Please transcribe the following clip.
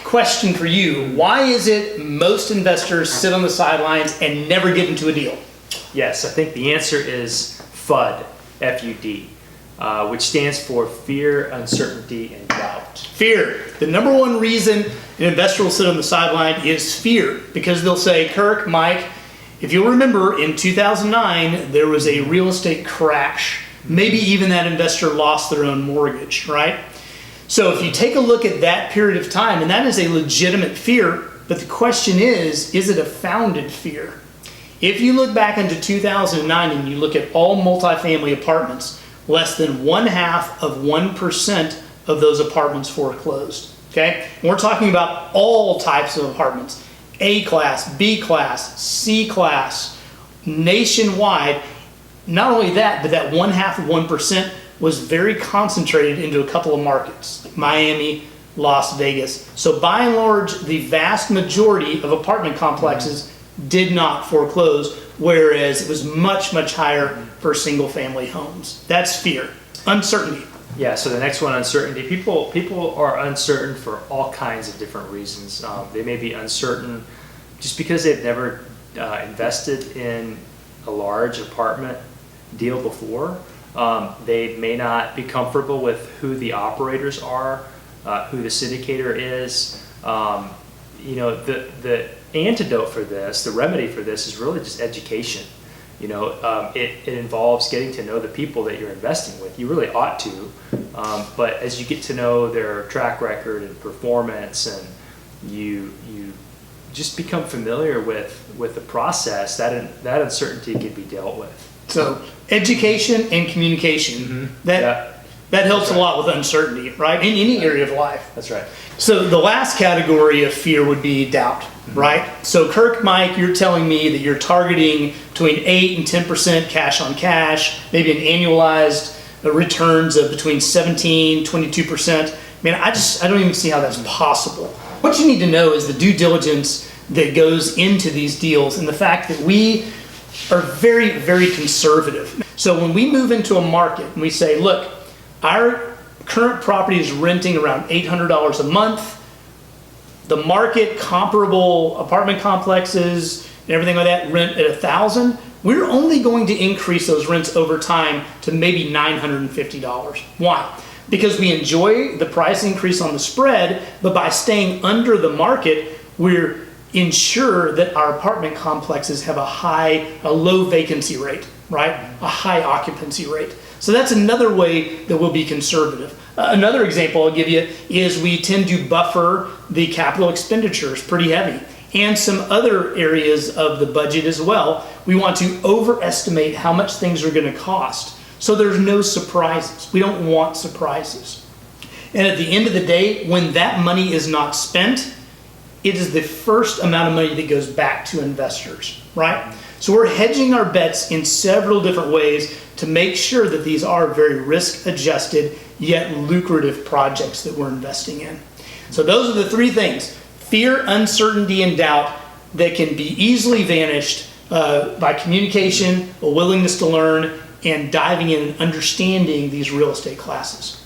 question for you. Why is it most investors sit on the sidelines and never get into a deal? Yes, I think the answer is FUD, F-U-D, which stands for fear, uncertainty, and doubt. Fear. The number one reason an investor will sit on the sideline is fear, because they'll say, Kirk, Mike, if you'll remember, in 2009, there was a real estate crash. Maybe even that investor lost their own mortgage, right? So if you take a look at that period of time, and that is a legitimate fear, but the question is it a founded fear? If you look back into 2009 and you look at all multifamily apartments, less than 0.5% of those apartments foreclosed, okay? And we're talking about all types of apartments, A class, B class, C class, nationwide. Not only that, but that 0.5% was very concentrated into a couple of markets, like Miami, Las Vegas. So by and large, the vast majority of apartment complexes did not foreclose, whereas it was much, much higher for single family homes. That's fear. Uncertainty. Yeah, so the next one, uncertainty. People are uncertain for all kinds of different reasons. They may be uncertain just because they've never invested in a large apartment deal before. They may not be comfortable with who the operators are, who the syndicator is. The antidote for this, the remedy for this, is really just education. It involves getting to know the people that you're investing with. You really ought to, but as you get to know their track record and performance, and you just become familiar with the process, that uncertainty can be dealt with. So education and communication, that helps a lot with uncertainty, right? In any area of life. That's right. So the last category of fear would be doubt, right? So Kirk, Mike, you're telling me that you're targeting between 8 and 10% cash on cash, maybe an annualized returns of between 17, 22%. Man, I don't even see how that's possible. What you need to know is the due diligence that goes into these deals, and the fact that we are very, very conservative. So when we move into a market and we say, look, our current property is renting around $800 a month. The market comparable apartment complexes and everything like that rent at $1,000. We're only going to increase those rents over time to maybe $950. Why? Because we enjoy the price increase on the spread, but by staying under the market, we're ensure that our apartment complexes have a low vacancy rate, right? A high occupancy rate. So that's another way that we'll be conservative. Another example I'll give you is we tend to buffer the capital expenditures pretty heavy, and some other areas of the budget as well. We want to overestimate how much things are going to cost, so there's no surprises. We don't want surprises. And at the end of the day, when that money is not spent, it is the first amount of money that goes back to investors, right? So we're hedging our bets in several different ways to make sure that these are very risk-adjusted yet lucrative projects that we're investing in. So those are the three things: fear, uncertainty, and doubt that can be easily vanished by communication, a willingness to learn, and diving in and understanding these real estate classes.